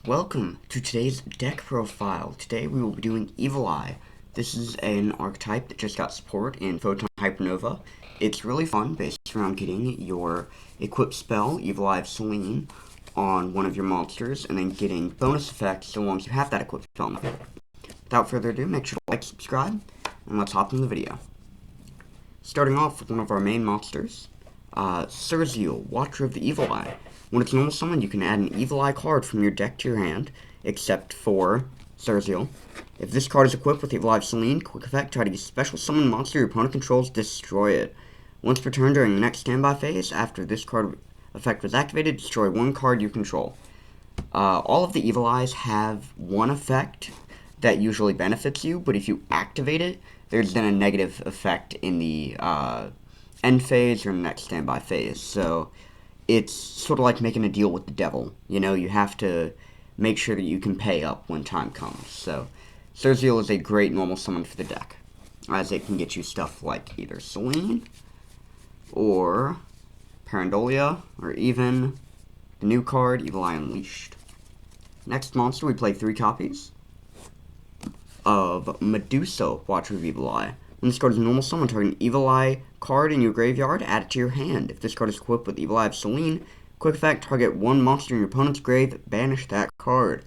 Welcome to today's deck profile. Today we will be doing Evil Eye. This is an archetype that just got support in Photon Hypernova. It's really fun based around getting your equipped spell, Evil Eye of Selene, on one of your monsters, and then getting bonus effects so long as you have that equipped spell. Without further ado, make sure to like, subscribe, and let's hop into the video. Starting off with one of our main monsters, Cerzeal, Watcher of the Evil Eye. When it's normal summon, you can add an Evil Eye card from your deck to your hand, except for Cerzeal. If this card is equipped with Evil Eye of Selene, quick effect, try to special summon monster your opponent controls, destroy it. Once per turn during the next standby phase, after this card effect was activated, destroy one card you control. All of the Evil Eyes have one effect that usually benefits you, but if you activate it, there's then a negative effect in the end phase or next standby phase. So it's sort of like making a deal with the devil. You know, you have to make sure that you can pay up when time comes. So Cerzeal is a great normal summon for the deck, as it can get you stuff like either Selene or Parandolia, or even the new card, Evil Eye Unleashed. Next monster, we play 3 copies of Medusa, Watcher of Evil Eye. When this card is normal summon, target an Evil Eye card in your graveyard, add it to your hand. If this card is equipped with Evil Eye of Selene, quick effect, target one monster in your opponent's grave, banish that card.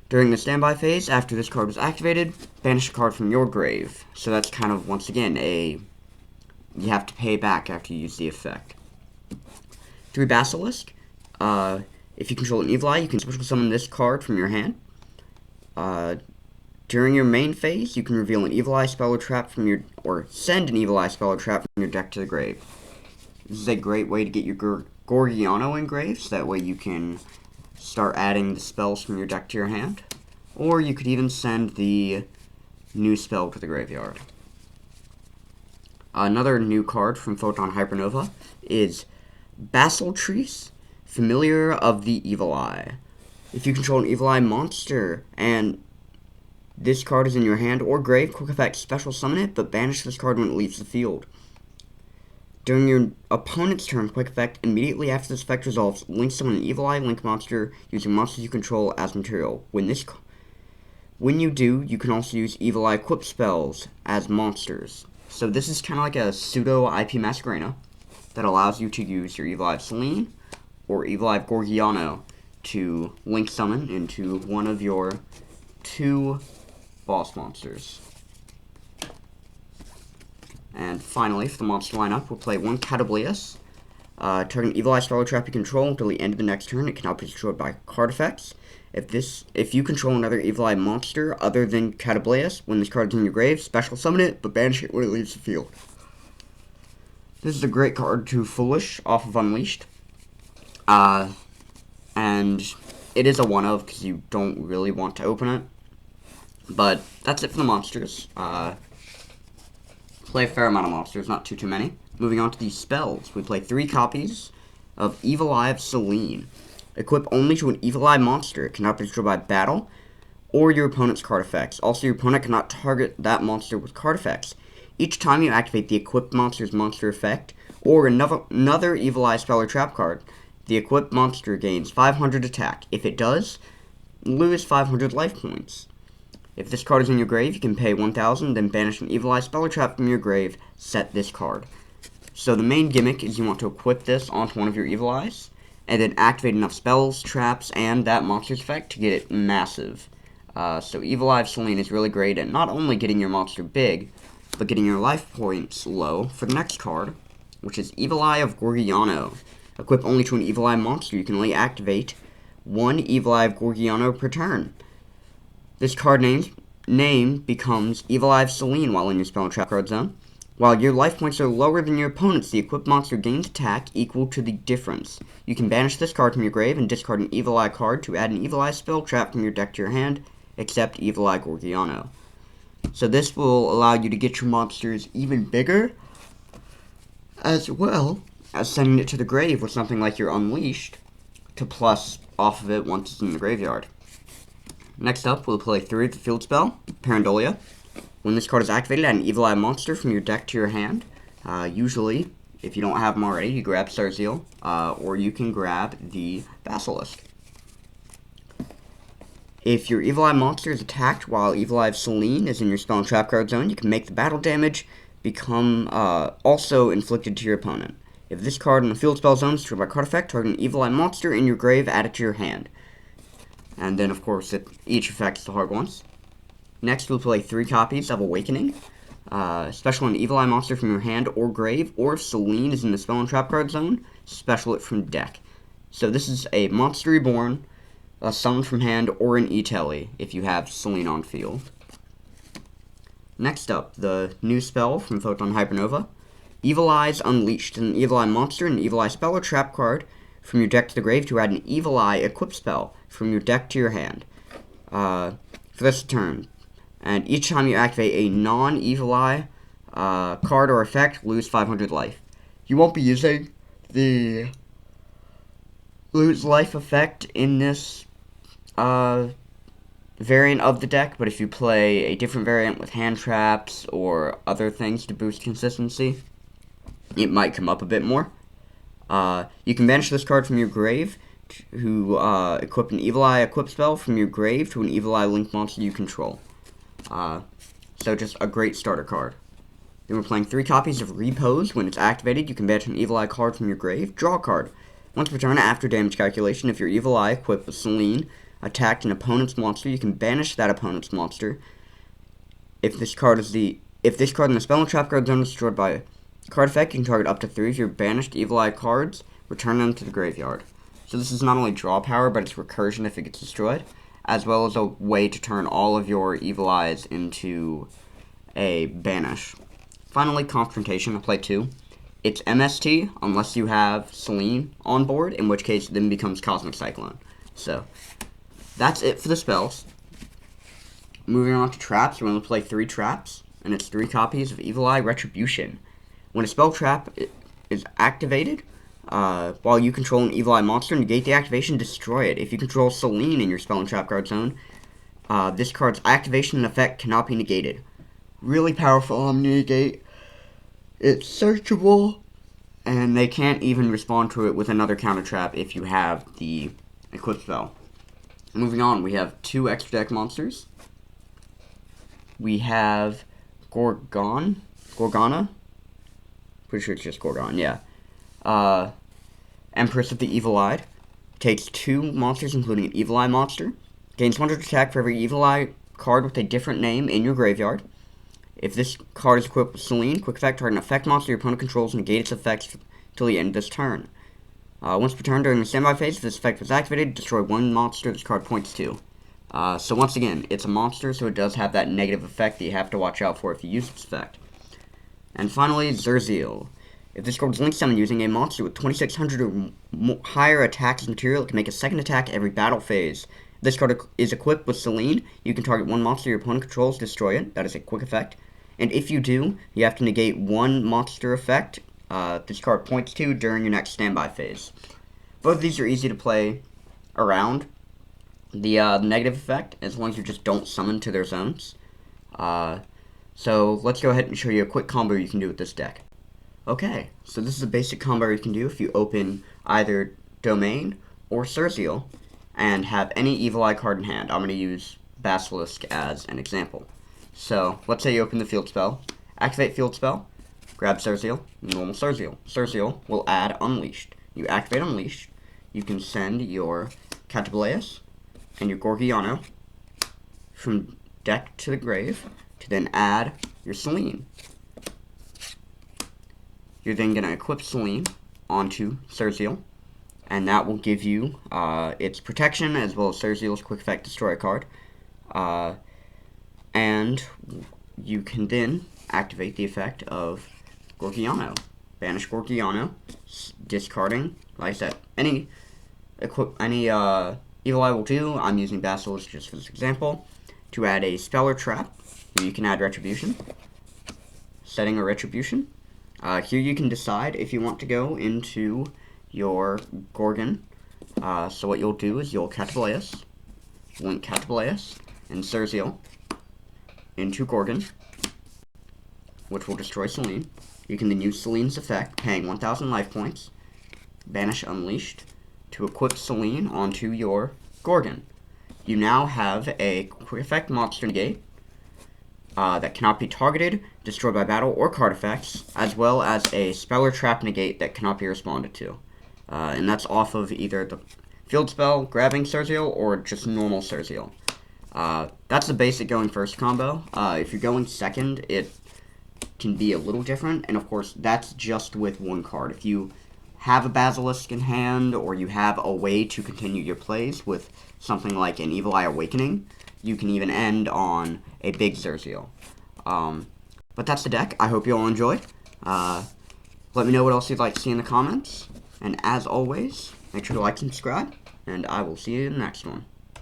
During the standby phase, after this card was activated, banish a card from your grave. So that's kind of, once again, you have to pay back after you use the effect. 3 Basilisk. If you control an Evil Eye, you can special summon this card from your hand. During your main phase, you can reveal an Evil Eye spell or trap from your, or send an Evil Eye spell or trap from your deck to the grave. This is a great way to get your Gorgiano in grave, so that way you can start adding the spells from your deck to your hand. Or you could even send the new spell to the graveyard. Another new card from Photon Hypernova is Basiltrice, Familiar of the Evil Eye. If you control an Evil Eye monster and this card is in your hand or grave, quick effect, special summon it, but banish this card when it leaves the field. During your opponent's turn, quick effect, immediately after this effect resolves, link summon an Evil Eye link monster using monsters you control as material. When you do, you can also use Evil Eye equipped spells as monsters. So this is kind of like a pseudo IP Masquerena that allows you to use your Evil Eye of Selene or Evil Eye of Gorgiano to link summon into one of your 2 boss monsters. And finally, for the monster lineup, we'll play 1 Catablias. Target Evil Eye spell or trap you control until the end of the next turn. It cannot be destroyed by card effects. If you control another Evil Eye monster other than Catablias, when this card is in your grave, special summon it, but banish it when it leaves the field. This is a great card to Foolish off of Unleashed. And it is a one-of because you don't really want to open it. But that's it for the monsters. Play a fair amount of monsters, not too many. Moving on to the spells, we play 3 copies of Evil Eye of Selene. Equip only to an Evil Eye monster. It cannot be destroyed by battle or your opponent's card effects. Also, your opponent cannot target that monster with card effects. Each time you activate the equipped monster's monster effect or another Evil Eye spell or trap card, the equipped monster gains 500 attack. If it does, lose 500 life points. If this card is in your grave, you can pay 1,000, then banish an Evil Eye spell or trap from your grave, set this card. So the main gimmick is you want to equip this onto one of your Evil Eyes, and then activate enough spells, traps, and that monster's effect to get it massive. So Evil Eye of Selene is really great at not only getting your monster big, but getting your life points low for the next card, which is Evil Eye of Gorgiano. Equip only to an Evil Eye monster. You can only activate 1 Evil Eye of Gorgiano per turn. This card name becomes Evil Eye of Selene while in your spell and trap card zone. While your life points are lower than your opponent's, the equipped monster gains attack equal to the difference. You can banish this card from your grave and discard an Evil Eye card to add an Evil Eye spell trap from your deck to your hand, except Evil Eye Gorgiano. So this will allow you to get your monsters even bigger, as well as sending it to the grave with something like your Unleashed to plus off of it once it's in the graveyard. Next up, we'll play 3 of the field spell, Parandolia. When this card is activated, add an Evil Eye monster from your deck to your hand. Usually, if you don't have them already, you grab Cerzeal, or you can grab the Basilisk. If your Evil Eye monster is attacked while Evil Eye of Selene is in your spell and trap card zone, you can make the battle damage become also inflicted to your opponent. If this card in the field spell zone is destroyed by card effect, target an Evil Eye monster in your grave, add it to your hand. And then, of course, each affects the hard ones. Next, we'll play 3 copies of Awakening. Special an Evil Eye monster from your hand or grave, or if Selene is in the spell and trap card zone, special it from deck. So this is a Monster Reborn, a summon from hand, or an E-Telly if you have Selene on field. Next up, the new spell from Photon Hypernova. Evil Eyes Unleashed. An Evil Eye monster, an Evil Eye spell or trap card from your deck to the grave to add an Evil Eye equip spell from your deck to your hand for this turn. And each time you activate a non-Evil Eye card or effect, lose 500 life. You won't be using the lose life effect in this variant of the deck, but if you play a different variant with hand traps or other things to boost consistency, it might come up a bit more. You can banish this card from your grave to equip an Evil Eye equip spell from your grave to an Evil Eye linked monster you control. So just a great starter card. Then we're playing 3 copies of Repose. When it's activated, you can banish an Evil Eye card from your grave. Draw a card. Once per turn, after damage calculation, if your Evil Eye equipped with Selene attacked an opponent's monster, you can banish that opponent's monster. If this card in the spell and trap card zone is destroyed by card effect, you can target up to 3 of your banished Evil Eye cards, return them to the graveyard. So this is not only draw power, but it's recursion if it gets destroyed, as well as a way to turn all of your Evil Eyes into a banish. Finally, Confrontation. I'll play 2. It's MST, unless you have Selene on board, in which case it then becomes Cosmic Cyclone. So, that's it for the spells. Moving on to traps, we're going to play 3 traps, and it's 3 copies of Evil Eye Retribution. When a spell trap is activated, while you control an Evil Eye monster, negate the activation, destroy it. If you control Selene in your spell and trap card zone, this card's activation and effect cannot be negated. Really powerful Omni-Negate. It's searchable, and they can't even respond to it with another counter trap if you have the equip spell. Moving on, we have 2 extra deck monsters. We have Gorgana? Pretty sure it's just Gorgon, yeah. Empress of the Evil Eye. Takes 2 monsters, including an Evil Eye monster. Gains 100 attack for every Evil Eye card with a different name in your graveyard. If this card is equipped with Selene, quick effect, target an effect monster your opponent controls, and negate its effects till the end of this turn. Once per turn during the standby phase, if this effect was activated, destroy 1 monster this card points to. So once again, it's a monster, so it does have that negative effect that you have to watch out for if you use this effect. And finally, Zerziel. If this card is link summon using a monster with 2600 or higher attack as material, it can make a second attack every battle phase. If this card is equipped with Selene, you can target 1 monster your opponent controls, destroy it. That is a quick effect. And if you do, you have to negate 1 monster effect this card points to during your next standby phase. Both of these are easy to play around the negative effect, as long as you just don't summon to their zones. So let's go ahead and show you a quick combo you can do with this deck. Okay, so this is a basic combo you can do if you open either Domain or Zerziel and have any Evil Eye card in hand. I'm going to use Basilisk as an example. So, let's say you open the field spell, activate field spell, grab Zerziel, normal Zerziel. Zerziel will add Unleashed. You activate Unleashed, you can send your Catobleus and your Gorgiano from deck to the grave to then add your Selene. You're then going to equip Selene onto Zerziel, and that will give you its protection as well as Zerziel's quick effect destroy card. And you can then activate the effect of Gorgiano. Banish Gorgiano, discarding, like I said, any Evil Eye will do. I'm using Basilisk just for this example. To add a spell or trap, you can add Retribution. Setting a Retribution. Here you can decide if you want to go into your Gorgon. So what you'll do is you'll Catobleus, link Catobleus and Zerziel into Gorgon, which will destroy Selene. You can then use Selene's effect, paying 1,000 life points, banish Unleashed, to equip Selene onto your Gorgon. you now have a quick effect monster negate that cannot be targeted, destroyed by battle, or card effects, as well as a spell or trap negate that cannot be responded to. And that's off of either the field spell, grabbing Surzeal, or just normal Surzeal. That's the basic going first combo. If you're going second, it can be a little different, and of course, that's just with one card. If you have a Basilisk in hand, or you have a way to continue your plays with something like an Evil Eye Awakening, you can even end on a big Surzeal. But that's the deck. I hope you all enjoyed. Let me know what else you'd like to see in the comments. And as always, make sure to like and subscribe, and I will see you in the next one.